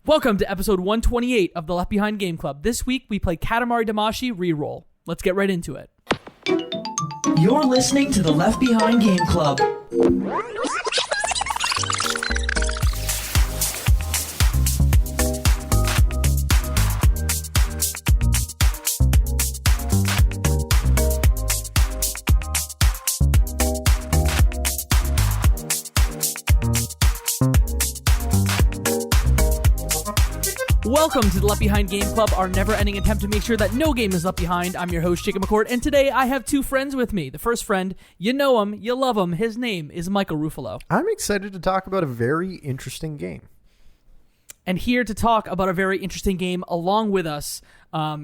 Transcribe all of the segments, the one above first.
Welcome to episode 128 of the Left Behind Game Club. This week we play Katamari Damacy REROLL. Let's get right into it. You're listening to the Left Behind Game Club. Welcome to the Left Behind Game Club, our never-ending attempt to make sure that no game is left behind. I'm your host, Jacob McCord, and today I have two friends with me. The first friend, you know him, you love him. His name is Michael Ruffalo. I'm excited to talk about a very interesting game. And here to talk about a very interesting game along with us,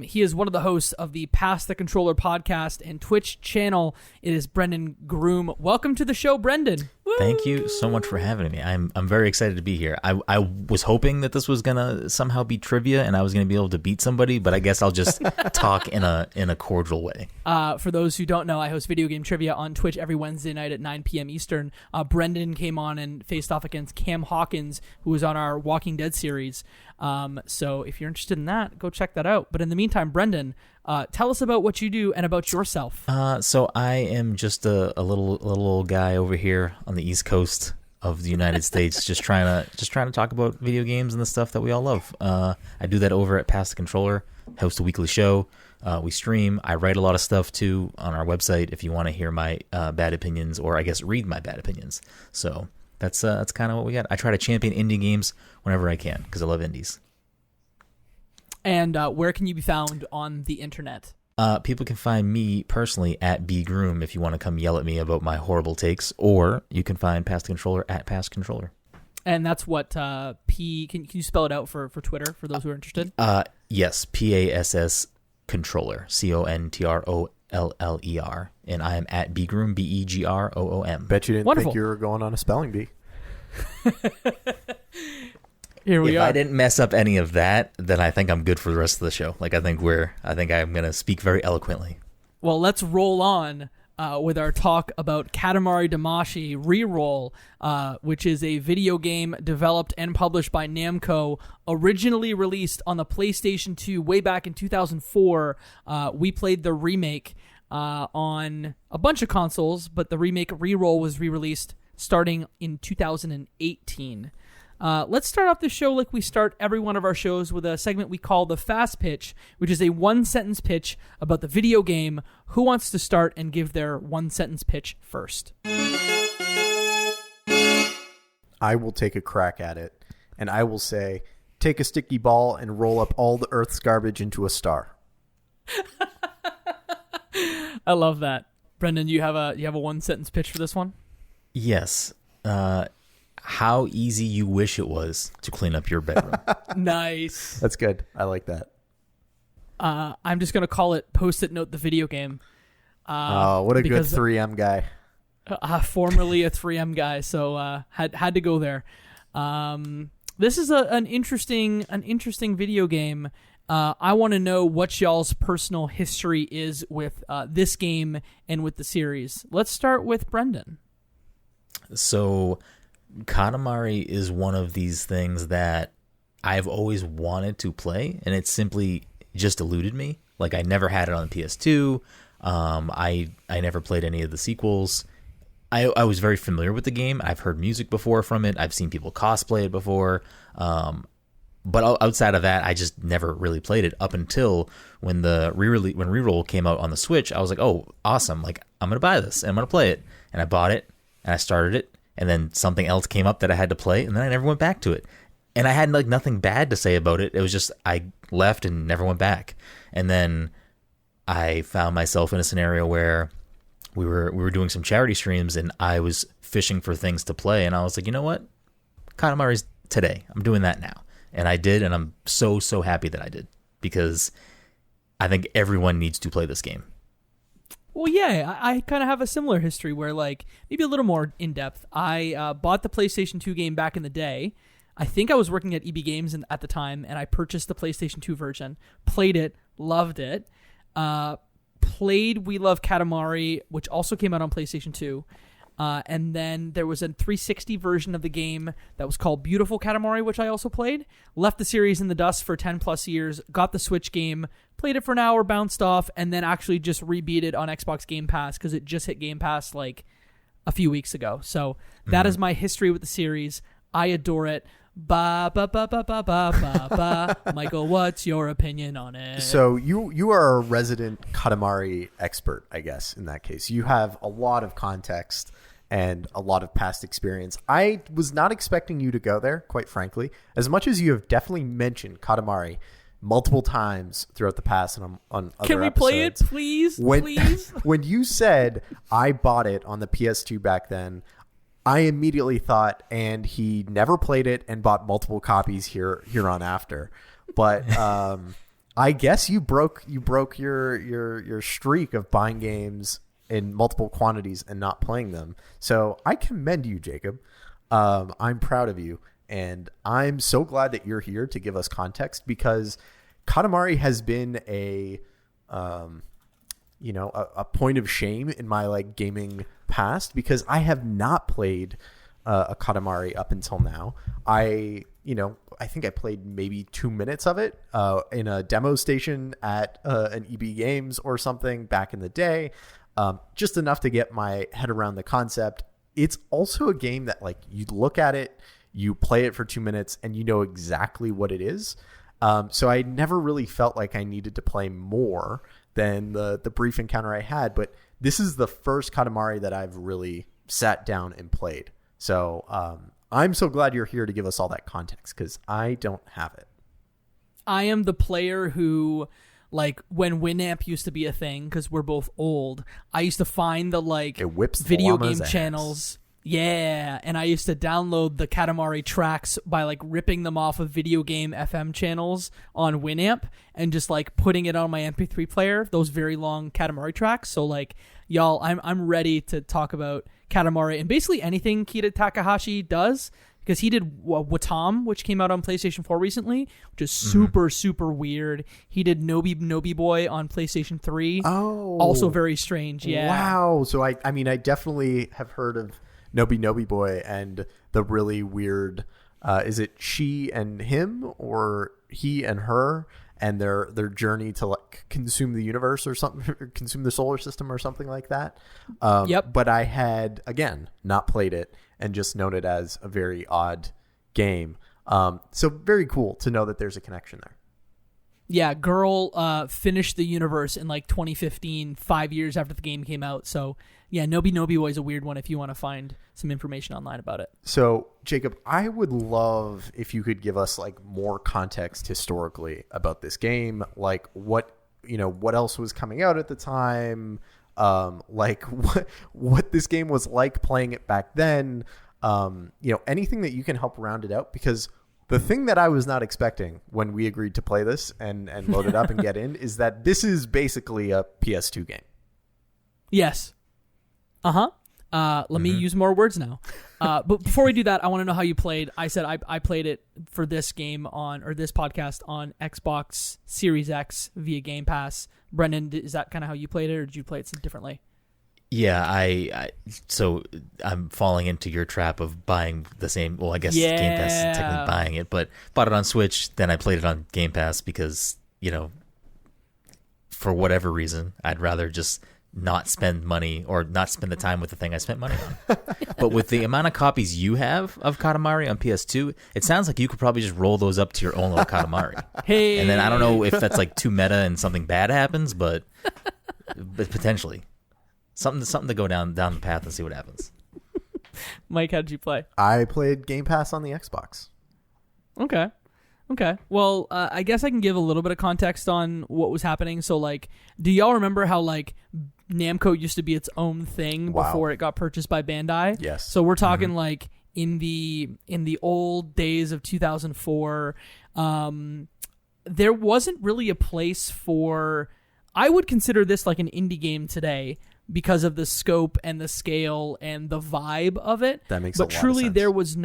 he is one of the hosts of the Pass the Controller podcast and Twitch channel. It is Brenden Groom. Welcome to the show, Brenden. Woo! Thank you so much for having me. I'm very excited to be here. I was hoping that this was gonna somehow be trivia and I was gonna be able to beat somebody, but I guess I'll just talk in a cordial way. For those who don't know, I host video game trivia on Twitch every Wednesday night at 9 p.m. Eastern. Brenden came on and faced off against Cam Hawkins, who was on our Walking Dead series. So if you're interested in that, go check that out. But in the meantime, Brenden, tell us about what you do and about yourself. So I am just a little old guy over here on the East Coast of the United States, just trying to talk about video games and the stuff that we all love. I do that over at Pass the Controller, host a weekly show. We stream. I write a lot of stuff too on our website if you want to hear my bad opinions, or I guess read my bad opinions. So that's kind of what we got. I try to champion indie games whenever I can because I love indies. And where can you be found on the internet? People can find me personally at bgroom if you want to come yell at me about my horrible takes, or you can find Pass the Controller at Pass Controller. And that's what P. Can you spell it out for Twitter for those who are interested? Yes, PASS Controller, CONTROLLER, and I am at bgroom, BEGROOM. Bet you didn't Wonderful. think you were going on a spelling bee. Here we if are. I didn't mess up any of that, then I think I'm good for the rest of the show. Like I think I'm gonna speak very eloquently. Well, let's roll on with our talk about Katamari Damacy REROLL, which is a video game developed and published by NAMCO, originally released on the PlayStation 2 way back in 2004. We played the remake on a bunch of consoles, but the remake REROLL was re-released starting in 2018. Let's start off the show like we start every one of our shows with a segment we call the Fast Pitch, which is a one-sentence pitch about the video game. Who wants to start and give their one-sentence pitch first? I will take a crack at it, and I will say, take a sticky ball and roll up all the Earth's garbage into a star. I love that. Brenden, you have a one-sentence pitch for this one? Yes. How easy you wish it was to clean up your bedroom. Nice. That's good. I like that. I'm just going to call it Post-it Note the video game. What a good 3M guy. Formerly a 3M guy, so had to go there. This is an interesting video game. I want to know what y'all's personal history is with this game and with the series. Let's start with Brenden. So Katamari is one of these things that I've always wanted to play, and it simply just eluded me. Like, I never had it on the PS2. I never played any of the sequels. I was very familiar with the game. I've heard music before from it. I've seen people cosplay it before. But outside of that, I just never really played it up until when when REROLL came out on the Switch. I was like, oh, awesome. Like, I'm going to buy this and I'm going to play it. And I bought it and I started it. And then something else came up that I had to play, and then I never went back to it. And I had like nothing bad to say about it. It was just I left and never went back. And then I found myself in a scenario where we were doing some charity streams, and I was fishing for things to play. And I was like, you know what? Katamari's today. I'm doing that now. And I did, and I'm so happy that I did, because I think everyone needs to play this game. Well, yeah, I kind of have a similar history where, like, maybe a little more in-depth. I bought the PlayStation 2 game back in the day. I think I was working at EB Games at the time, and I purchased the PlayStation 2 version, played it, loved it, played We Love Katamari, which also came out on PlayStation 2. And then there was a 360 version of the game that was called Beautiful Katamari, which I also played. Left the series in the dust for 10 plus years, got the Switch game, played it for an hour, bounced off, and then actually just rebeat it on Xbox Game Pass because it just hit Game Pass like a few weeks ago. So that is my history with the series. I adore it. Ba ba ba ba ba ba ba ba. Michael, what's your opinion on it? So you are a resident Katamari expert, I guess, in that case. You have a lot of context and a lot of past experience. I was not expecting you to go there, quite frankly. As much as you have definitely mentioned Katamari multiple times throughout the past and on other Can we episodes, play it, please? Please? When you said, I bought it on the PS2 back then, I immediately thought, and he never played it and bought multiple copies here on after. But I guess you broke your streak of buying games in multiple quantities and not playing them. So I commend you, Jacob. I'm proud of you, and I'm so glad that you're here to give us context, because Katamari has been a point of shame in my like gaming past, because I have not played a Katamari up until now. I think I played maybe 2 minutes of it in a demo station at an EB Games or something back in the day, just enough to get my head around the concept. It's also a game that like you look at it, you play it for 2 minutes, and you know exactly what it is. So I never really felt like I needed to play more than the brief encounter I had. But this is the first Katamari that I've really sat down and played. So I'm so glad you're here to give us all that context, because I don't have it. I am the player who, like, when Winamp used to be a thing, because we're both old, I used to find the like It whips the video llama's game ass. channels. Yeah, and I used to download the Katamari tracks by like ripping them off of video game FM channels on Winamp and just like putting it on my MP3 player, those very long Katamari tracks. So like, y'all, I'm ready to talk about Katamari and basically anything Kita Takahashi does, because he did Watam, which came out on PlayStation 4 recently, which is super, super weird. He did Nobi Boy on PlayStation 3. Oh. Also very strange, yeah. Wow. So I mean, I definitely have heard of Nobi Boy and the really weird, is it she and him, or he and her, and their journey to like consume the universe or something, or consume the solar system or something like that. Yep. But I had, again, not played it and just known it as a very odd game. So very cool to know that there's a connection there. Yeah, girl finished the universe in like 2015, 5 years after the game came out. So yeah, Nobi Boy is a weird one if you want to find some information online about it. So Jacob, I would love if you could give us like more context historically about this game, like what else was coming out at the time, like what this game was like playing it back then, anything that you can help round it out, because the thing that I was not expecting when we agreed to play this and load it up and get in is that this is basically a PS2 game. Yes. Let me use more words now. But before we do that, I want to know how you played. I said I played it for this game this podcast on Xbox Series X via Game Pass. Brenden, is that kind of how you played it, or did you play it differently? Yeah, so I'm falling into your trap of buying the same. Well, I guess Game Pass is technically buying it, but bought it on Switch. Then I played it on Game Pass because for whatever reason, I'd rather just not spend money or not spend the time with the thing I spent money on. But with the amount of copies you have of Katamari on PS2, it sounds like you could probably just roll those up to your own little Katamari. Hey, and then I don't know if that's like too meta and something bad happens, but potentially something to go down the path and see what happens. Mike, how did you play? I played Game Pass on the Xbox. Okay. Well, I guess I can give a little bit of context on what was happening. So, like, do y'all remember how, like, NAMCO used to be its own thing before it got purchased by Bandai? Yes. So we're talking, like, in the old days of 2004, there wasn't really a place for... I would consider this like an indie game today because of the scope and the scale and the vibe of it. That makes but a lot truly of sense.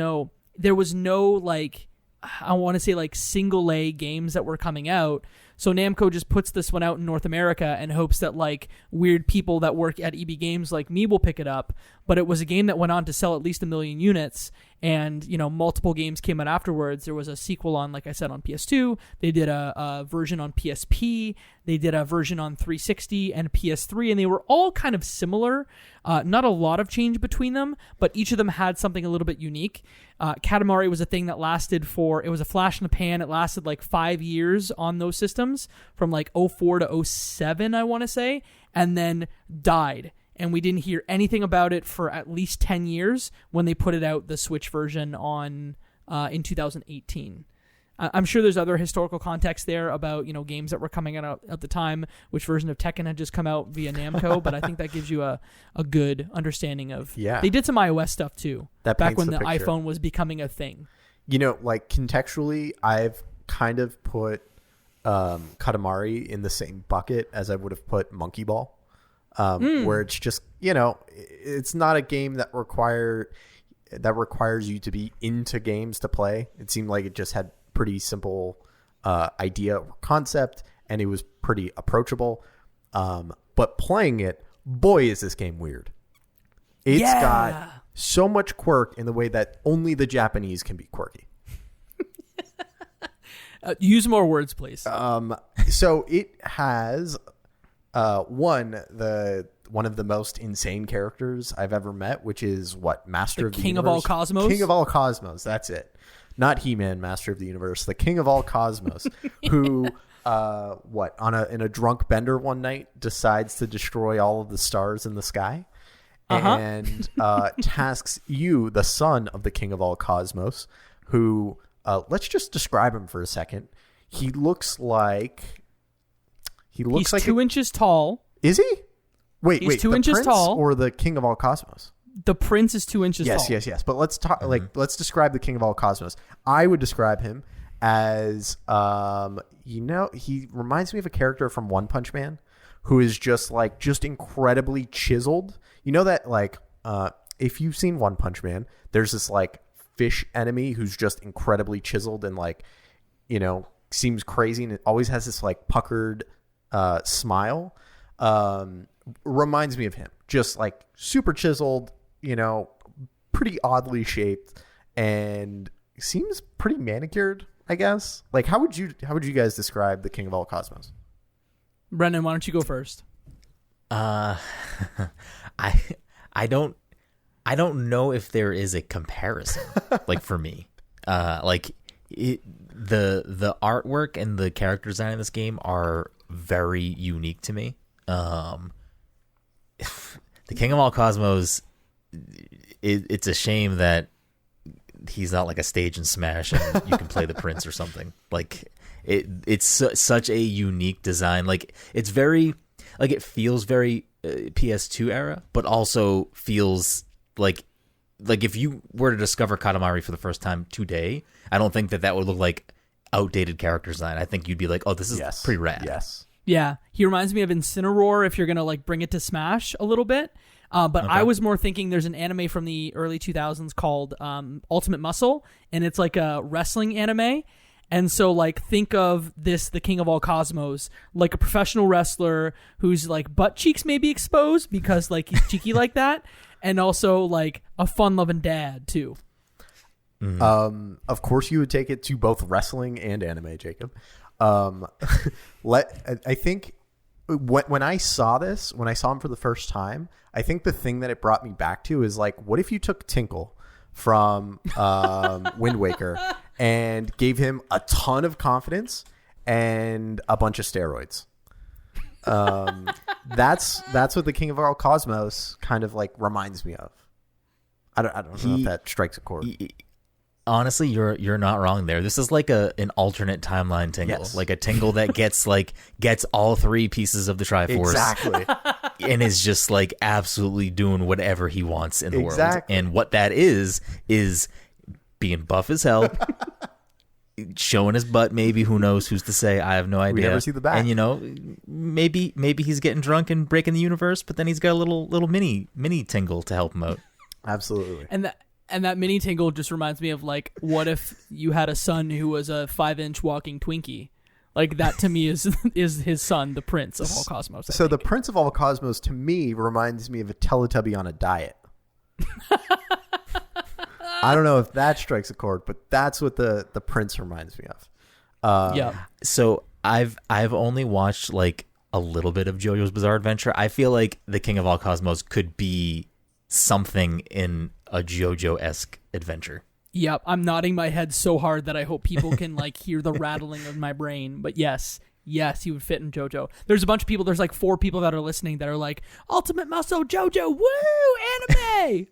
there was no like I want to say like single A games that were coming out. So Namco just puts this one out in North America and hopes that like weird people that work at EB Games like me will pick it up. But it was a game that went on to sell at least 1 million units, and multiple games came out afterwards. There was a sequel on, like I said, on PS2. They did a version on PSP. They did a version on 360 and PS3, and they were all kind of similar. Not a lot of change between them, but each of them had something a little bit unique. Katamari was a thing that lasted it was a flash in the pan. It lasted like 5 years on those systems, from like 04 to 07, I want to say, and then died. And we didn't hear anything about it for at least 10 years when they put it out, the Switch version, on in 2018. I'm sure there's other historical context there about, games that were coming out at the time, which version of Tekken had just come out via Namco, but I think that gives you a good understanding of... Yeah. They did some iOS stuff, too, that back when the picture. iPhone was becoming a thing. Like, contextually, I've kind of put Katamari in the same bucket as I would have put Monkey Ball. Where it's just, it's not a game that requires you to be into games to play. It seemed like it just had pretty simple idea or concept, and it was pretty approachable. But playing it, boy, is this game weird. It's got so much quirk in the way that only the Japanese can be quirky. Use more words, please. So it has... one of the most insane characters I've ever met, which is Master of the King Universe. of all Cosmos? King of all Cosmos, that's it. Not He-Man, Master of the Universe, the King of all Cosmos, who in a drunk bender one night decides to destroy all of the stars in the sky, and tasks you, the son of the King of all Cosmos, who let's just describe him for a second. He looks like He's 2 inches tall. Is he? Wait, He's 2 the inches prince tall. or the King of all Cosmos? The prince is 2 inches tall. Yes. But let's talk. Let's describe the King of all Cosmos. I would describe him as, he reminds me of a character from One Punch Man, who is just incredibly chiseled. You know that if you've seen One Punch Man, there's this fish enemy who's just incredibly chiseled and seems crazy, and it always has this puckered smile. Reminds me of him, just super chiseled, pretty oddly shaped, and seems pretty manicured, I guess. How would you guys describe the King of all Cosmos? Brenden, why don't you go first? I don't know if there is a comparison for me. The artwork and the character design in this game are very unique to me. The King of all Cosmos, it's a shame that he's not a stage and smash and you can play the prince or something. It's such a unique design. It's very it feels very PS2 era, but also feels like if you were to discover Katamari for the first time today, I don't think that would look like outdated character design. I think you'd be like, oh, this is pretty rad. Yes. Yeah, he reminds me of Incineroar if you're going to bring it to Smash a little bit. But okay. I was more thinking there's an anime from the early 2000s called Ultimate Muscle, and it's a wrestling anime. And so think of this, the King of all Cosmos, like a professional wrestler whose butt cheeks may be exposed because he's cheeky like that, and also a fun-loving dad too. Mm-hmm. Of course you would take it to both wrestling and anime, Jacob. I think when I saw him for the first time, I think the thing that it brought me back to is what if you took Tinkle from Wind Waker and gave him a ton of confidence and a bunch of steroids? That's what the King of all Cosmos kind of reminds me of. I don't know if that strikes a chord. Honestly, you're not wrong there. This is an alternate timeline Tingle, yes. A Tingle that gets all three pieces of the Triforce, exactly, and is just absolutely doing whatever he wants in the world. And what that is being buff as hell, showing his butt. Maybe, who knows? Who's to say? I have no idea. We never see the back. And maybe he's getting drunk and breaking the universe, but then he's got a little mini Tingle to help him out. Absolutely. And that mini tingle just reminds me of, like, what if you had a son who was a 5-inch walking Twinkie? Like, that to me is his son, the Prince of All Cosmos. So the Prince of All Cosmos to me reminds me of a Teletubby on a diet. I don't know if that strikes a chord, but that's what the Prince reminds me of. Yeah. So I've only watched like a little bit of JoJo's Bizarre Adventure. I feel like the King of All Cosmos could be something in a JoJo-esque adventure. Yep, I'm nodding my head so hard that I hope people can like hear the rattling of my brain. But yes, he would fit in JoJo. There's a bunch of people. There's like 4 people that are listening that are like, Ultimate Muscle JoJo, woo, anime.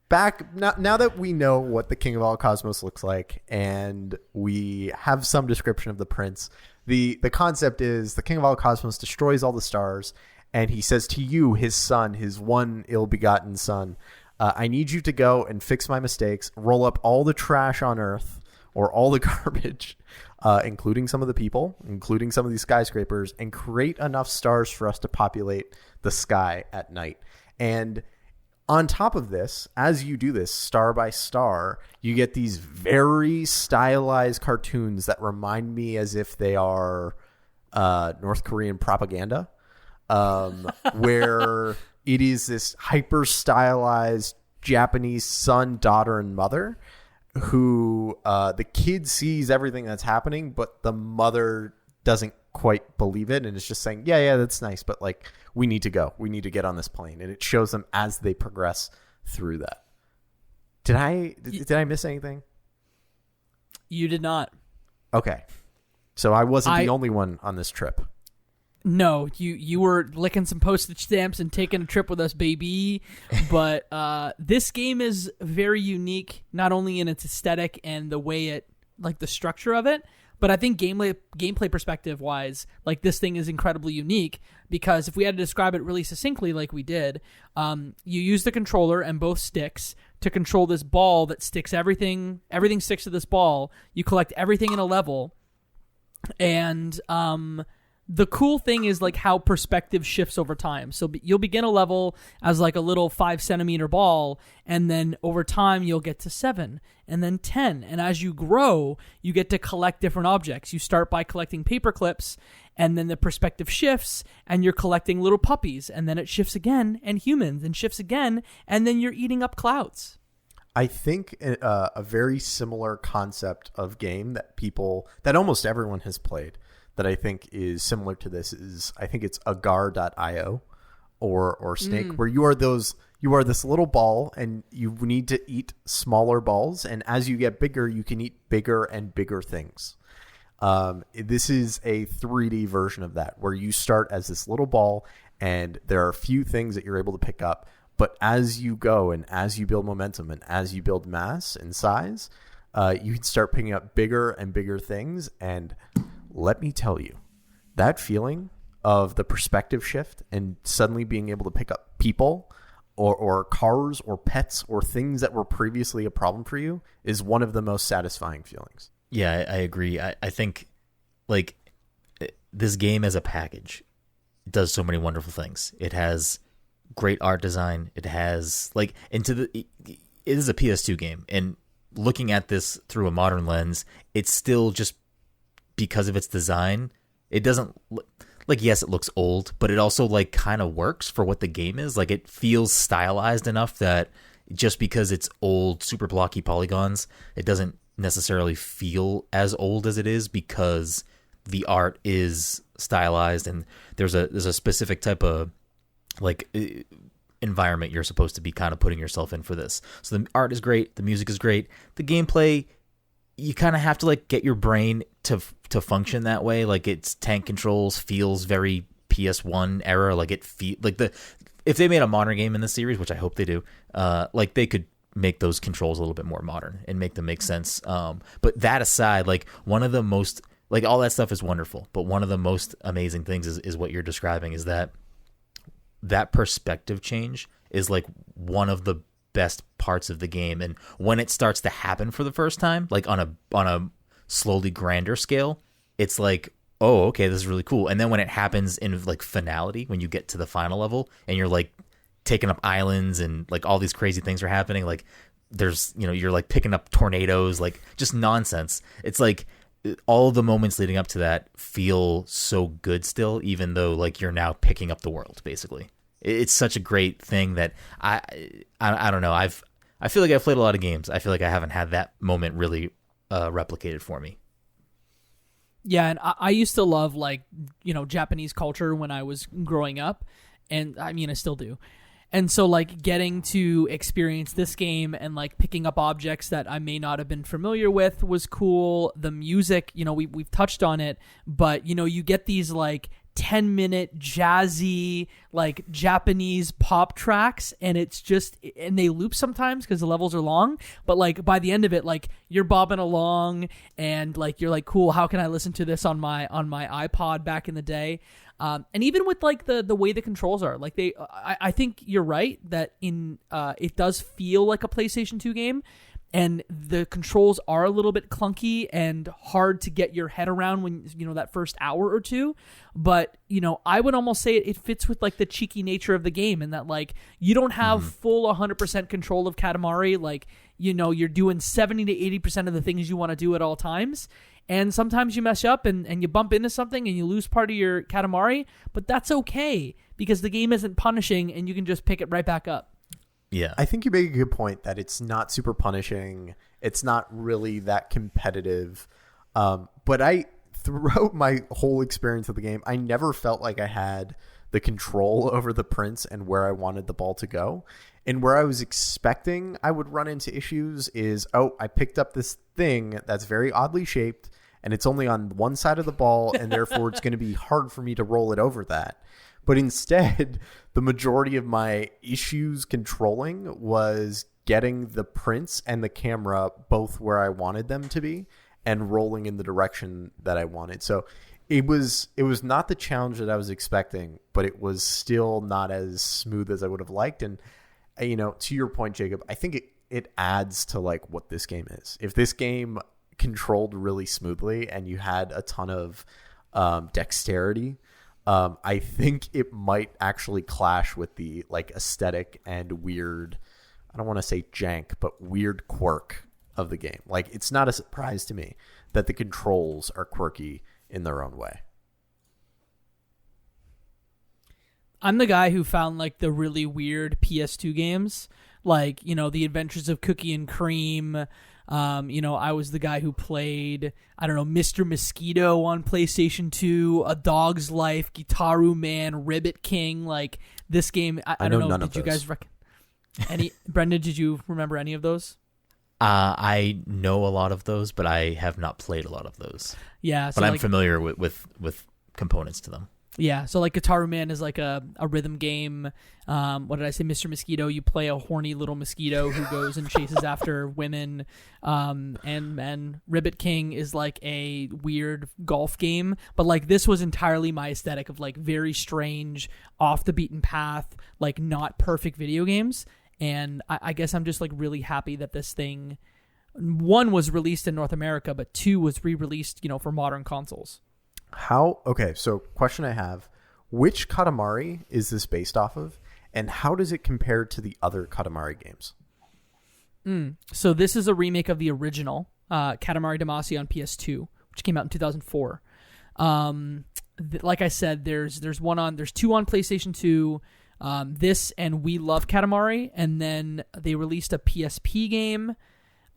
Back now that we know what the King of All Cosmos looks like, and we have some description of the Prince, the concept is the King of All Cosmos destroys all the stars, and he says to you, his son, his one ill-begotten son, I need you to go and fix my mistakes, roll up all the trash on Earth, or all the garbage, including some of the people, including some of these skyscrapers, and create enough stars for us to populate the sky at night. And on top of this, as you do this star by star, you get these very stylized cartoons that remind me as if they are North Korean propaganda, where it is this hyper stylized Japanese son, daughter, and mother who the kid sees everything that's happening, but the mother doesn't quite believe it and it's just saying, yeah, that's nice, but like, we need to go, we need to get on this plane. And it shows them as they progress through that. Did I miss anything? You did not. Okay, so I wasn't the only one on this trip. No, you were licking some postage stamps and taking a trip with us, baby. But this game is very unique, not only in its aesthetic and the way it, like the structure of it, but I think gameplay perspective wise, like this thing is incredibly unique because if we had to describe it really succinctly like we did, you use the controller and both sticks to control this ball that sticks everything sticks to this ball. You collect everything in a level. And the cool thing is like how perspective shifts over time. So you'll begin a level as like a little 5-centimeter ball, and then over time you'll get to 7 and then 10. And as you grow, you get to collect different objects. You start by collecting paper clips, and then the perspective shifts and you're collecting little puppies, and then it shifts again and humans, and shifts again, and then you're eating up clouds. I think a very similar concept of game that almost everyone has played that I think is similar to this is, I think it's agar.io or Snake, where you are this little ball and you need to eat smaller balls. And as you get bigger, you can eat bigger and bigger things. This is a 3D version of that, where you start as this little ball and there are a few things that you're able to pick up. But as you go and as you build momentum and as you build mass and size, you can start picking up bigger and bigger things. And let me tell you, that feeling of the perspective shift and suddenly being able to pick up people or cars or pets or things that were previously a problem for you is one of the most satisfying feelings. Yeah, I agree. I think like this game as a package does so many wonderful things. It has great art design. It has like it is a PS2 game, and looking at this through a modern lens, it's still just because of its design. It doesn't like, yes, it looks old, but it also like kind of works for what the game is. Like it feels stylized enough that just because it's old, super blocky polygons, it doesn't necessarily feel as old as it is because the art is stylized and there's a specific type of like environment you're supposed to be kind of putting yourself in for this. So the art is great, the music is great, the gameplay, you kind of have to like get your brain to function that way. Like its tank controls feels very PS1 era. Like it if they made a modern game in this series, which I hope they do, like they could make those controls a little bit more modern and make them make sense. But that aside, like one of the most, like all that stuff is wonderful, but one of the most amazing things is what you're describing, is that perspective change is like one of the best parts of the game. And when it starts to happen for the first time, like on a slowly grander scale, it's like, oh, okay, this is really cool. And then when it happens in like finality, when you get to the final level and you're like taking up islands and like all these crazy things are happening. Like there's, you're like picking up tornadoes, like just nonsense. It's like all the moments leading up to that feel so good still, even though like you're now picking up the world basically. It's such a great thing that I don't know. I feel like I've played a lot of games. I feel like I haven't had that moment really replicated for me. Yeah, and I used to love like, Japanese culture when I was growing up, and I mean I still do. And so like getting to experience this game and like picking up objects that I may not have been familiar with was cool. The music, we've touched on it, but you get these like 10-minute jazzy like Japanese pop tracks, and they loop sometimes because the levels are long, but like by the end of it, like you're bobbing along and like you're like, cool, how can I listen to this on my iPod back in the day? And even with like the way the controls are, like I think you're right that it does feel like a PlayStation 2 game, and the controls are a little bit clunky and hard to get your head around when that first hour or two. But I would almost say it fits with like the cheeky nature of the game, and that like you don't have full 100% control of Katamari. Like you're doing 70 to 80% of the things you want to do at all times. And sometimes you mess up and you bump into something and you lose part of your Katamari, but that's okay because the game isn't punishing and you can just pick it right back up. Yeah. I think you make a good point that it's not super punishing. It's not really that competitive. But throughout my whole experience of the game, I never felt like I had the control over the prince and where I wanted the ball to go. And where I was expecting I would run into issues is, I picked up this thing that's very oddly shaped and it's only on one side of the ball, and therefore it's going to be hard for me to roll it over that. But instead, the majority of my issues controlling was getting the prince and the camera both where I wanted them to be and rolling in the direction that I wanted. So it was not the challenge that I was expecting, but it was still not as smooth as I would have liked. And to your point, Jacob, I think it adds to like what this game is. If this game controlled really smoothly and you had a ton of dexterity, I think it might actually clash with the like aesthetic and weird, I don't want to say jank, but weird quirk of the game. Like it's not a surprise to me that the controls are quirky in their own way. I'm the guy who found like the really weird PS2 games, like, The Adventures of Cookie and Cream. I was the guy who played, I don't know, Mr. Mosquito on PlayStation 2, A Dog's Life, Gitaru Man, Ribbit King. Like this game, I don't know. Did you guys Brenden, did you remember any of those? I know a lot of those, but I have not played a lot of those. Yeah. So but I'm familiar with components to them. Yeah, so like Gitaru Man is like a rhythm game. What did I say? Mr. Mosquito, you play a horny little mosquito who goes and chases after women. And Ribbit King is like a weird golf game. But like this was entirely my aesthetic of like very strange, off the beaten path, like not perfect video games. And I guess I'm just like really happy that this thing, 1, was released in North America, but 2 was re-released, for modern consoles. So question I have, which Katamari is this based off of, and how does it compare to the other Katamari games? So this is a remake of the original Katamari Damacy on PS2, which came out in 2004. Like I said, there's 2 on PlayStation 2. This and We Love Katamari, and then they released a PSP game,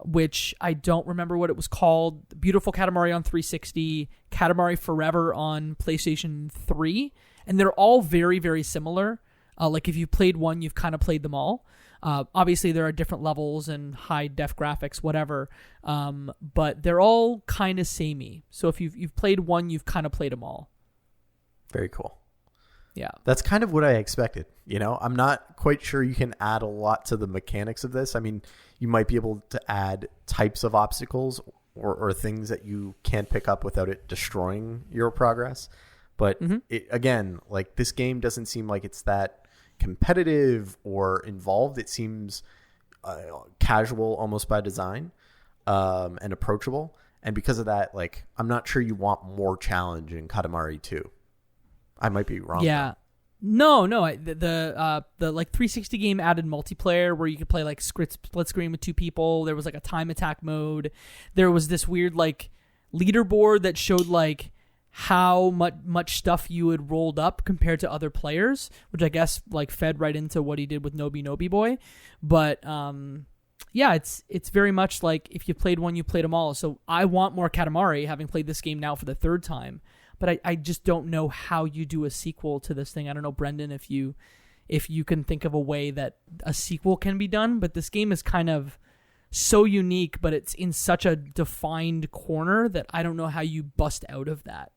which I don't remember what it was called. Beautiful Katamari on 360, Katamari Forever on PlayStation 3, and they're all very, very similar. Like if you played one, you've kind of played them all. Obviously, there are different levels and high def graphics, whatever, but they're all kind of samey. So if you've played one, you've kind of played them all. Very cool. Yeah. That's kind of what I expected. I'm not quite sure you can add a lot to the mechanics of this. I mean, you might be able to add types of obstacles or things that you can't pick up without it destroying your progress. But again, like this game doesn't seem like it's that competitive or involved. It seems casual almost by design, and approachable. And because of that, like, I'm not sure you want more challenge in Katamari 2. I might be wrong. Yeah. No. The like 360 game added multiplayer where you could play like split screen with two people. There was like a time attack mode. There was this weird like leaderboard that showed like how much stuff you had rolled up compared to other players, which I guess like fed right into what he did with Nobi Boy. But yeah, it's very much like if you played one, you played them all. So I want more Katamari, having played this game now for the third time. But I just don't know how you do a sequel to this thing. I don't know, Brenden, if you can think of a way that a sequel can be done. But this game is kind of so unique, but it's in such a defined corner that I don't know how you bust out of that.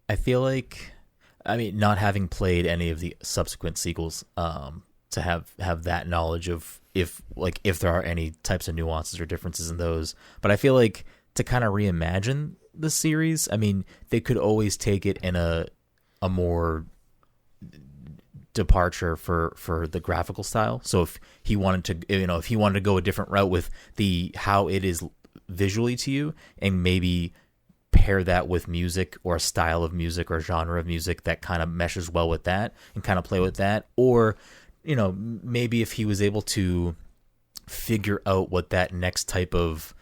I feel like, I mean, not having played any of the subsequent sequels, to have that knowledge of if there are any types of nuances or differences in those. But I feel like to kind of reimagine the series, I mean, they could always take it in a more departure for the graphical style. So if he wanted to go a different route with how it is visually to you, and maybe pair that with music or a style of music or genre of music that kind of meshes well with that, and kind of play with that. Or, maybe if he was able to figure out what that next type of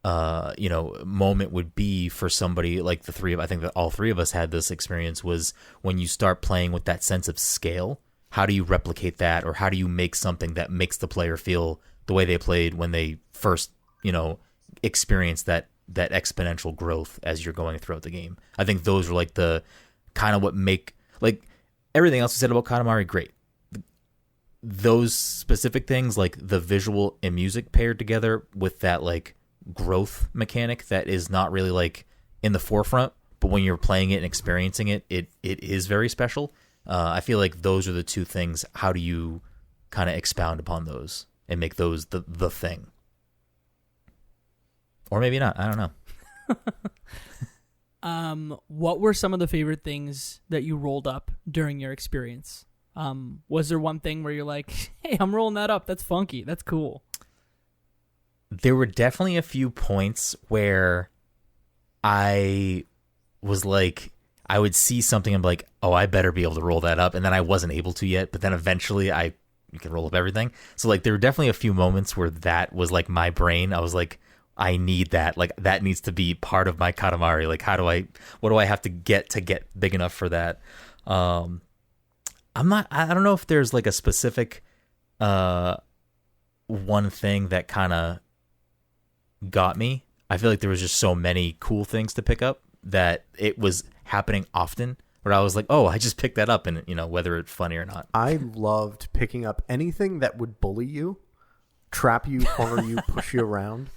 moment would be for somebody like I think that all three of us had this experience, was when you start playing with that sense of scale, how do you replicate that, or how do you make something that makes the player feel the way they played when they first, experienced that exponential growth as you're going throughout the game. I think those are like the kind of what make, like, everything else we said about Katamari, great. Those specific things, like the visual and music paired together with that like growth mechanic that is not really like in the forefront, but when you're playing it and experiencing it, it is very special. I feel like those are the two things. How do you kind of expound upon those and make those the thing? Or maybe not. I don't know. What were some of the favorite things that you rolled up during your experience? Was there one thing where you're like, hey, I'm rolling that up. That's funky. That's cool. There were definitely a few points where I was like, I would see something and be like, oh, I better be able to roll that up. And then I wasn't able to yet. But then eventually you can roll up everything. So like there were definitely a few moments where that was like my brain. I was like, I need that. Like that needs to be part of my Katamari. Like what do I have to get big enough for that? I don't know if there's like a specific one thing that kind of got me. I feel like there was just so many cool things to pick up that it was happening often where I was like, oh, I just picked that up, and whether it's funny or not. I loved picking up anything that would bully you, trap you, corner you, push you around.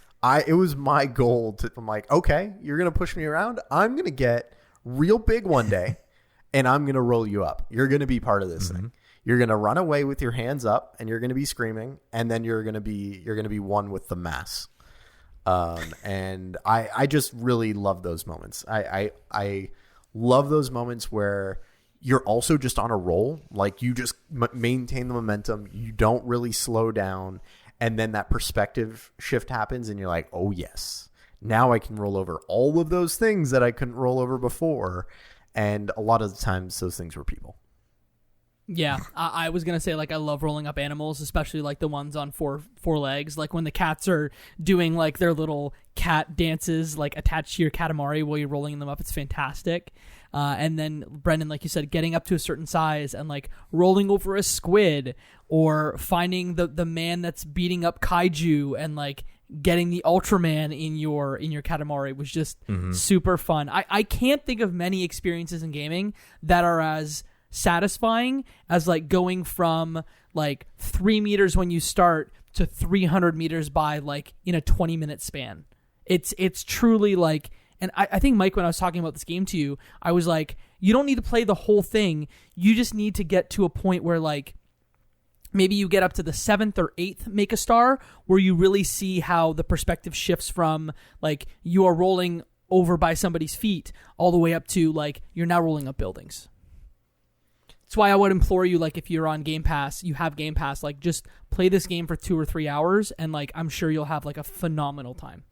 It was my goal I'm like, okay, you're going to push me around. I'm going to get real big one day and I'm going to roll you up. You're going to be part of this thing. You're going to run away with your hands up and you're going to be screaming, and then you're going to be one with the mass. And I just really love those moments. I love those moments where you're also just on a roll. Like you just maintain the momentum. You don't really slow down. And then that perspective shift happens and you're like, oh yes, now I can roll over all of those things that I couldn't roll over before. And a lot of the times those things were people. Yeah, I was going to say, like, I love rolling up animals, especially, like, the ones on four legs. Like, when the cats are doing, like, their little cat dances, like, attached to your Katamari while you're rolling them up. It's fantastic. And then, Brenden, like you said, getting up to a certain size and, like, rolling over a squid, or finding the man that's beating up kaiju and, like, getting the Ultraman in your Katamari was just super fun. I can't think of many experiences in gaming that are as satisfying as like going from like 3 meters when you start to 300 meters by like in a 20-minute span. It's truly like, and I think, Mike, when I was talking about this game to you, I was like, you don't need to play the whole thing. You just need to get to a point where like maybe you get up to the 7th or 8th make a star, where you really see how the perspective shifts from like you are rolling over by somebody's feet all the way up to like you're now rolling up buildings. That's why I would implore you, like, if you're on Game Pass, you have Game Pass, like, just play this game for 2 or 3 hours, and, like, I'm sure you'll have, like, a phenomenal time.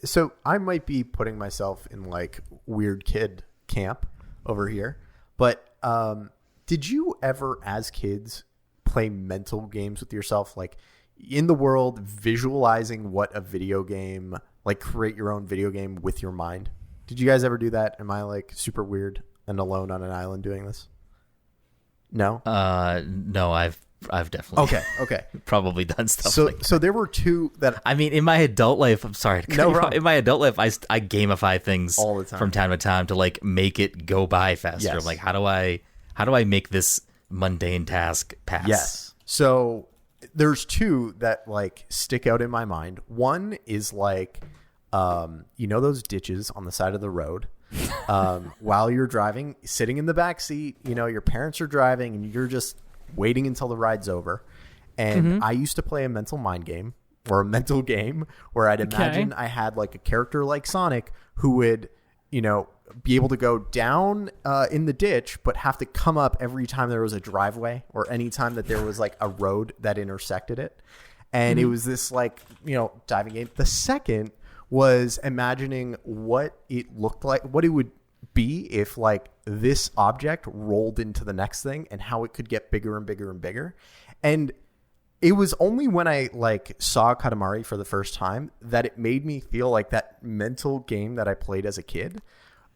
So I might be putting myself in, like, weird kid camp over here, but Did you ever, as kids, play mental games with yourself? Like, in the world, visualizing what a video game, like create your own video game with your mind? Did you guys ever do that? Am I like super weird and alone on an island doing this? No? No, I've definitely Okay. probably done stuff like that. So there were two that... I mean, in my adult life, I'm sorry to cut No you off. problem. In my adult life, I gamify things all the time from time to time to like make it go by faster. Yes. I'm like, how do I make this mundane task pass? Yes. So there's two that like stick out in my mind. One is like, those ditches on the side of the road, while you're driving, sitting in the back seat, your parents are driving and you're just waiting until the ride's over. And I used to play a mental mind game or a mental game where I'd imagine I had like a character like Sonic who would, be able to go down in the ditch, but have to come up every time there was a driveway or any time that there was like a road that intersected it. And it was this like, diving game. The second was imagining what it looked like, what it would be if like this object rolled into the next thing and how it could get bigger and bigger and bigger. And it was only when I like saw Katamari for the first time that it made me feel like that mental game that I played as a kid,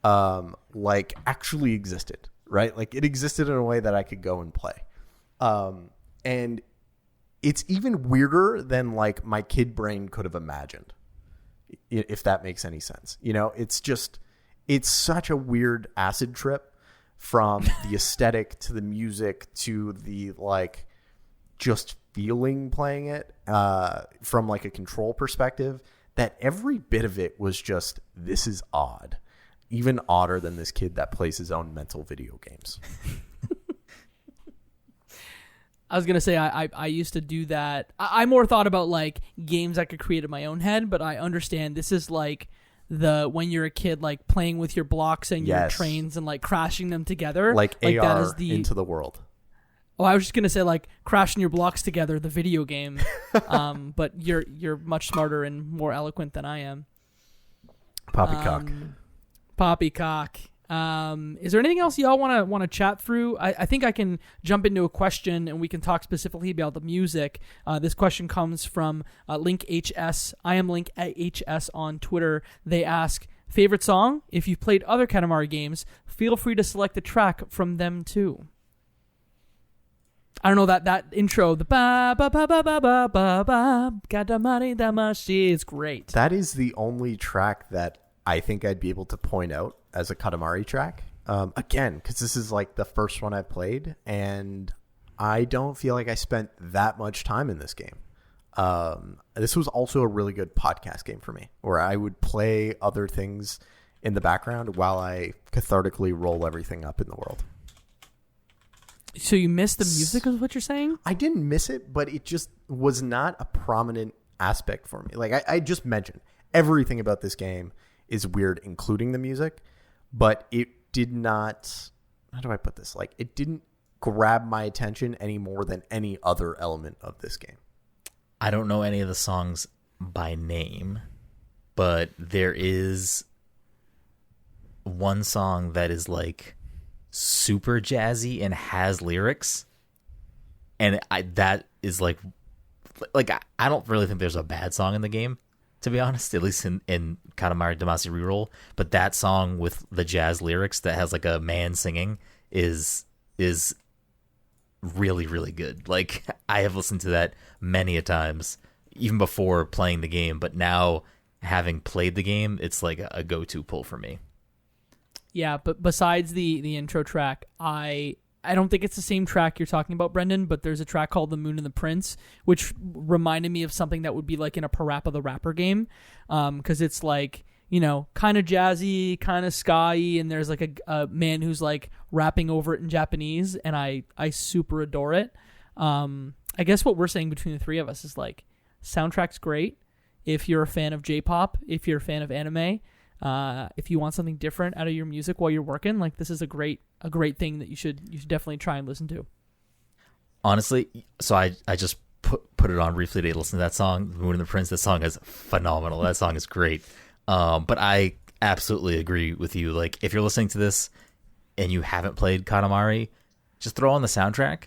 like actually existed, right? Like it existed in a way that I could go and play. And it's even weirder than like my kid brain could have imagined, if that makes any sense. It's such a weird acid trip from the aesthetic to the music to the like just feeling playing it from like a control perspective, that every bit of it was just, this is odd, even odder than this kid that plays his own mental video games. I was gonna say I used to do that. I more thought about like games I could create in my own head, but I understand this is like when you're a kid, like playing with your blocks and your trains and like crashing them together, like AR that is the into the world. Oh, I was just gonna say like crashing your blocks together, the video game. But you're much smarter and more eloquent than I am. Poppycock. Poppycock. Is there anything else y'all want to chat through? I think I can jump into a question and we can talk specifically about the music. This question comes from Link HS. I am Link HS on Twitter. They ask, favorite song? If you've played other Katamari games, feel free to select a track from them too. I don't know, that intro, the ba ba ba ba ba ba ba ba Katamari Damacy is great. That is the only track that I think I'd be able to point out as a Katamari track. Again, because this is like the first one I played, and I don't feel like I spent that much time in this game. This was also a really good podcast game for me, where I would play other things in the background while I cathartically roll everything up in the world. So you missed the music is what you're saying? I didn't miss it, but it just was not a prominent aspect for me. Like I just mentioned, everything about this game is weird, including the music, but it did not, how do I put this? Like it didn't grab my attention any more than any other element of this game. I don't know any of the songs by name, but there is one song that is like super jazzy and has lyrics, and that is like I don't really think there's a bad song in the game, to be honest, at least in Katamari Damacy REROLL, but that song with the jazz lyrics that has like a man singing is really, really good. Like I have listened to that many a times, even before playing the game, but now having played the game, it's like a go-to pull for me. Yeah, but besides the intro track, I don't think it's the same track you're talking about, Brenden, but there's a track called The Moon and the Prince, which reminded me of something that would be like in a Parappa the Rapper game, because it's like, kind of jazzy, kind of ska-y, and there's like a man who's like rapping over it in Japanese, and I super adore it. I guess what we're saying between the three of us is like, soundtrack's great if you're a fan of J-pop, if you're a fan of anime. If you want something different out of your music while you're working, like this is a great thing that you should definitely try and listen to. Honestly, so I just put it on briefly to listen to that song, The Moon and the Prince. That song is phenomenal. That song is great. But I absolutely agree with you. Like if you're listening to this and you haven't played Katamari, just throw on the soundtrack.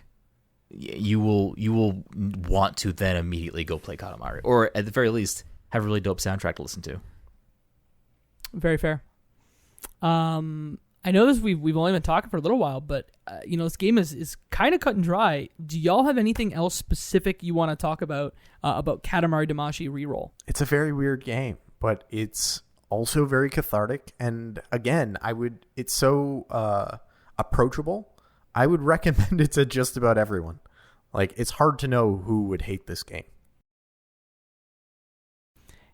You will want to then immediately go play Katamari, or at the very least have a really dope soundtrack to listen to. Very fair. I know this. We've only been talking for a little while, but this game is kind of cut and dry. Do y'all have anything else specific you want to talk about Katamari Damacy REROLL? It's a very weird game, but it's also very cathartic. And again, it's so approachable. I would recommend it to just about everyone. Like, it's hard to know who would hate this game.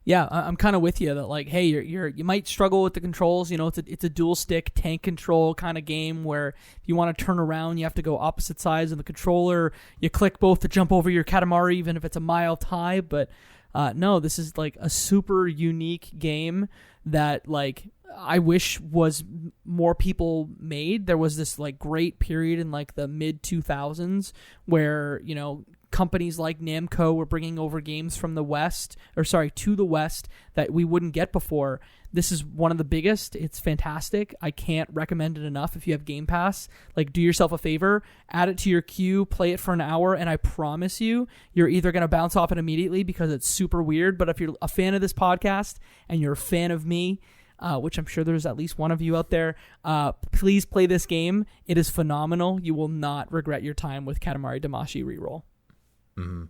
Yeah, I'm kind of with you that, like, hey, you might struggle with the controls. It's a dual stick tank control kind of game where if you want to turn around, you have to go opposite sides of the controller. You click both to jump over your Katamari, even if it's a mile high. But no, this is like a super unique game that, like, I wish was more people made. There was this like great period in like the mid 2000s where companies like NAMCO were bringing over games from to the West that we wouldn't get before. This is one of the biggest. It's fantastic. I can't recommend it enough. If you have Game Pass, like, do yourself a favor, add it to your queue, play it for an hour, and I promise you're either going to bounce off it immediately because it's super weird, but if you're a fan of this podcast and you're a fan of me, which I'm sure there's at least one of you out there, please play this game. It is phenomenal. You will not regret your time with Katamari Damacy REROLL. Mm-hmm.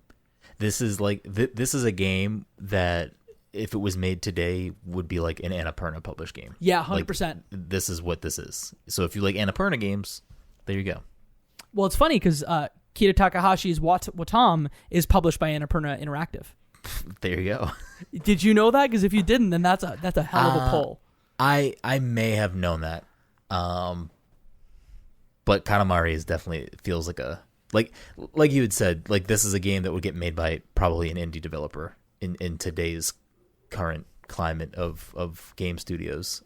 This is like this is a game that if it was made today would be like an Annapurna published game. Yeah, 100%. Like, this is what this is. So if you like Annapurna games, there you go. Well, it's funny because Kita Takahashi's Watam is published by Annapurna Interactive. There you go. Did you know that? Because if you didn't, then that's a hell of a pull. I may have known that, but Katamari is definitely feels like a like you had said, like, this is a game that would get made by probably an indie developer in today's current climate of game studios.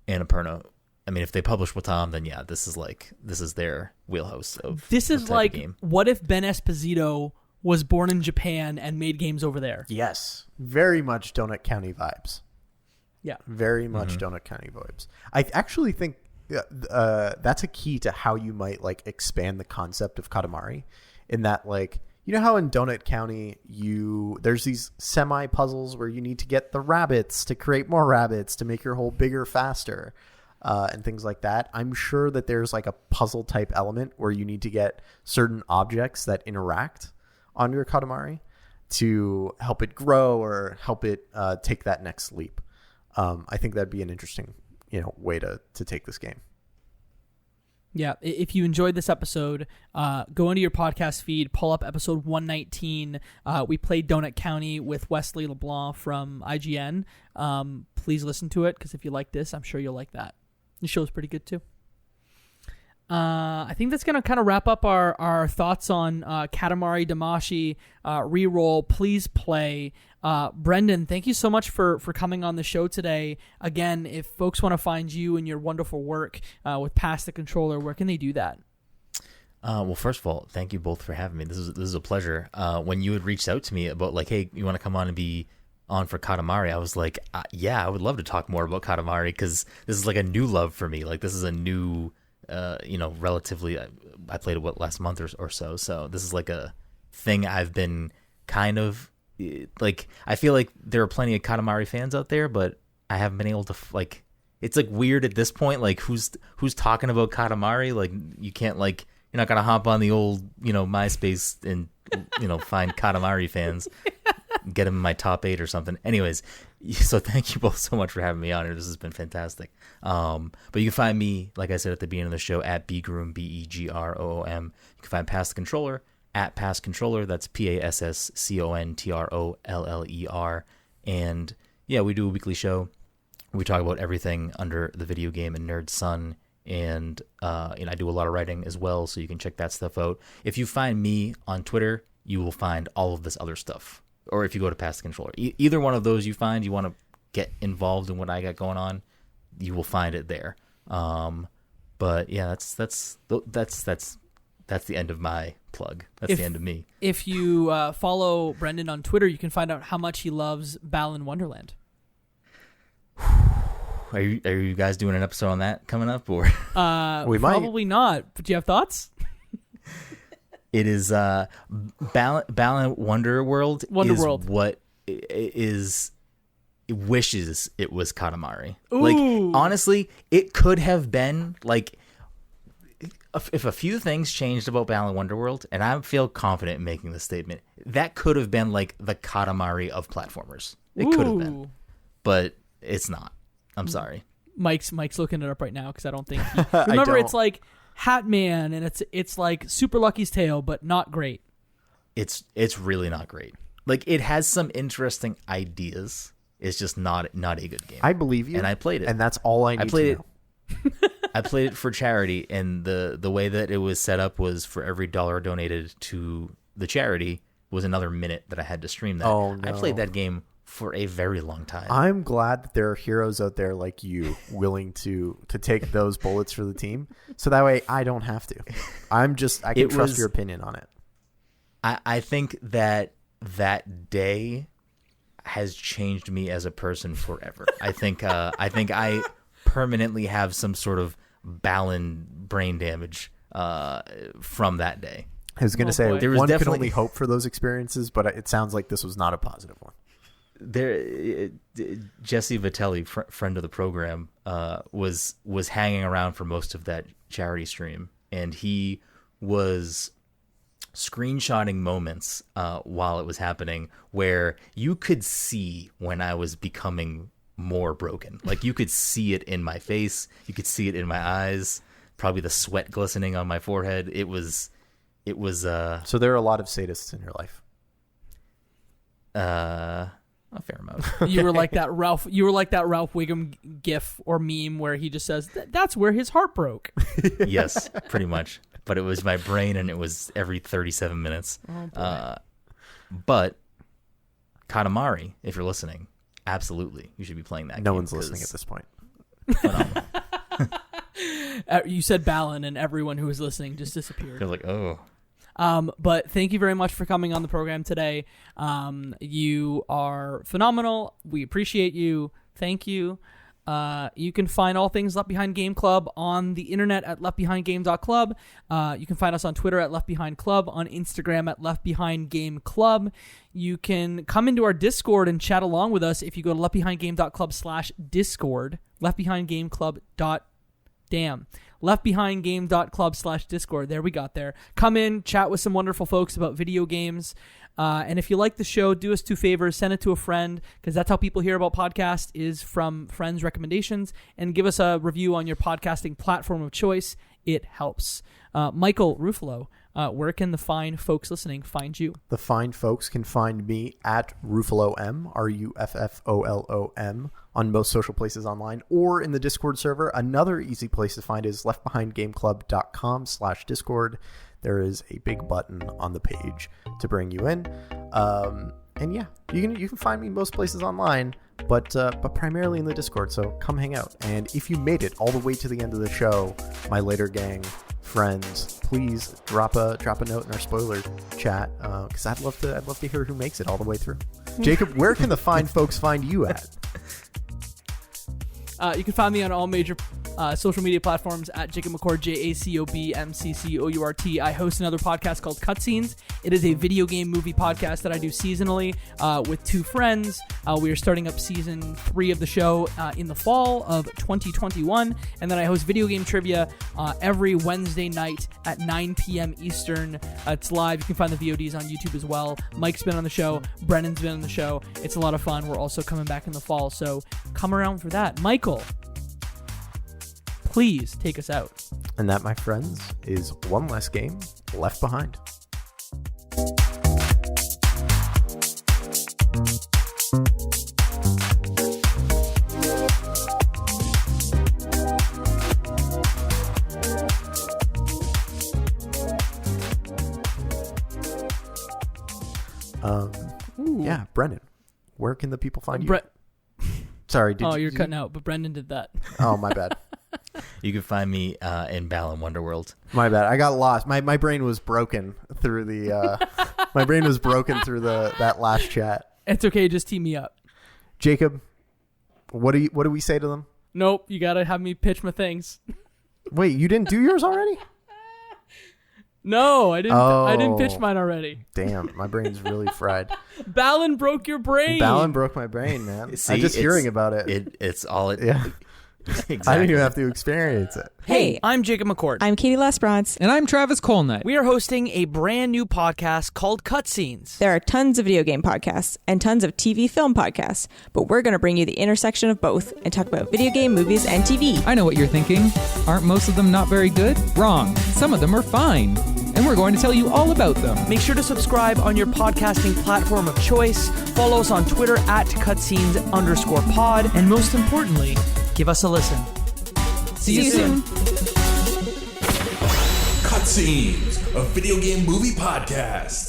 Annapurna, I mean, if they publish Watam, then yeah, this is their wheelhouse this is like game. What if Ben Esposito was born in Japan and made games over there? Yes, very much Donut County vibes. Yeah, very much Donut County vibes. I actually think that's a key to how you might like expand the concept of Katamari, in that, like, how in Donut County there's these semi puzzles where you need to get the rabbits to create more rabbits to make your hole bigger faster, and things like that. I'm sure that there's like a puzzle type element where you need to get certain objects that interact on your Katamari to help it grow or help it take that next leap. I think that'd be an interesting way to take this game. Yeah, if you enjoyed this episode, go into your podcast feed, pull up episode 119. We played Donut County with Wesley LeBlanc from IGN. Please listen to it, because if you like this, I'm sure you'll like that. The show's pretty good too. I think that's going to kind of wrap up our thoughts on Katamari Damacy REROLL. Please play. Brenden, thank you so much for coming on the show today. Again, if folks want to find you and your wonderful work with Pass the Controller, where can they do that? Well, first of all, thank you both for having me. This is a pleasure. When you had reached out to me about, like, hey, you want to come on and be on for Katamari, I was like, yeah, I would love to talk more about Katamari, because this is like a new love for me. Like, this is a new... relatively, I played it last month or so. So this is like a thing I've been kind of like, I feel like there are plenty of Katamari fans out there, but I haven't been able to like, it's like weird at this point. Like, who's talking about Katamari? Like, you can't, like, you're not going to hop on the old, MySpace and, find Katamari fans, get them in my top 8 or something. Anyways, so thank you both so much for having me on here. This has been fantastic. But you can find me, like I said at the beginning of the show, at bgroom, BEGROOM. You can find Pass the Controller at Pass Controller. That's PASSCONTROLLER. And yeah, we do a weekly show. We talk about everything under the video game and nerd sun. And I do a lot of writing as well, so you can check that stuff out. If you find me on Twitter, you will find all of this other stuff. Or if you go to Pass the Controller, either one of those you find you want to get involved in what I got going on, you will find it there. But yeah, that's the end of my plug. That's the end of me. If you follow Brenden on Twitter, you can find out how much he loves Balan Wonderland. Are you guys doing an episode on that coming up, or We might. Probably not. But do you have thoughts? it is Balan Wonderworld is Wonderworld. what is it wishes it was Katamari. Ooh. Like honestly, it could have been like if a few things changed about Balan Wonderworld, and I feel confident in making this statement, that could have been like the Katamari of platformers. It could have been, but it's not. I'm sorry. Mike's looking it up right now because I don't think. Remember, it's like Hatman, and it's like Super Lucky's Tale, but not great. It's really not great. Like it has some interesting ideas. It's just not a good game. I believe you, and I played it, and that's all I need I played to know. I played it for charity, and the way that it was set up was for every $1 donated to the charity was another minute that I had to stream that. Oh, no. I played that game for a very long time. I'm glad that there are heroes out there like you willing to take those bullets for the team, so that way I don't have to. I can trust your opinion on it. I think that day has changed me as a person forever. I think I permanently have some sort of Balan brain damage from that day. I was going to say, There was one can definitely- only hope for those experiences, but it sounds like this was not a positive one. Jesse Vitelli, friend of the program, was hanging around for most of that charity stream, and he was screenshotting moments while it was happening where you could see when I was becoming more broken. Like you could see it in my face, you could see it in my eyes, probably the sweat glistening on my forehead. It was So there are a lot of sadists in your life. a fair amount. You were like that Ralph Wiggum gif or meme where he just says that's where his heart broke. Yes, pretty much. But it was my brain, and it was every 37 minutes. But Katamari, if you're listening, absolutely, you should be playing that. No game one's listening at this point. Phenomenal. You said Balan, and everyone who was listening just disappeared. They're like, oh. But thank you very much for coming on the program today. You are phenomenal. We appreciate you. Thank you. You can find all things Left Behind Game Club on the internet at leftbehindgame.club. You can find us on Twitter at Left Behind Club, on Instagram at Left Behind Game Club. You can come into our Discord and chat along with us if you go to leftbehindgame.club/discord, leftbehindgame.club/discord. There, we got there. Come in, chat with some wonderful folks about video games. And if you like the show, do us two favors. Send it to a friend, because that's how people hear about podcasts, is from friends' recommendations. And give us a review on your podcasting platform of choice. It helps. Michael Ruffalo, where can the fine folks listening find you? The fine folks can find me at RuffaloM, RUFFOLOM, on most social places online, or in the Discord server. Another easy place to find is leftbehindgameclub.com/Discord. There is a big button on the page to bring you in. And yeah, you can find me most places online, but primarily in the Discord. So come hang out. And if you made it all the way to the end of the show, my later gang friends, please drop a note in our spoiler chat, because I'd love to hear who makes it all the way through. Jacob, where can the fine folks find you at? You can find me on all major social media platforms at Jacob McCourt, JACOBMCCOURT. I host another podcast called Cutscenes. It is a video game movie podcast that I do seasonally with two friends. We are starting up season 3 of the show in the fall of 2021. And then I host video game trivia every Wednesday night at 9 p.m. Eastern. It's live. You can find the VODs on YouTube as well. Mike's been on the show. Brennan's been on the show. It's a lot of fun. We're also coming back in the fall, so come around for that. Michael, please take us out. And that, my friends, is one less game left behind. Yeah, Brendan, where can the people find you? Sorry, you're cutting out, but Brendan did that. Oh, my bad. You can find me in Balan Wonderworld. My bad. I got lost. My brain was broken through the that last chat. It's okay, just team me up. Jacob, what do we say to them? Nope, you gotta have me pitch my things. Wait, you didn't do yours already? No, I didn't. I didn't pitch Oh. mine already. Damn, my brain's really fried. Balin broke your brain. Balin broke my brain, man. See, I'm just it's- hearing about it. It's all it. Yeah. Exactly. I didn't even have to experience it. Hey, I'm Jacob McCord. I'm Katie Lesbrance. And I'm Travis Colnut. We are hosting a brand new podcast called Cutscenes. There are tons of video game podcasts and tons of TV film podcasts, but we're going to bring you the intersection of both and talk about video game, movies, and TV. I know what you're thinking. Aren't most of them not very good? Wrong. Some of them are fine. And we're going to tell you all about them. Make sure to subscribe on your podcasting platform of choice. Follow us on Twitter at cutscenes_pod. And most importantly, give us a listen. See you soon. Cutscenes, a video game movie podcast.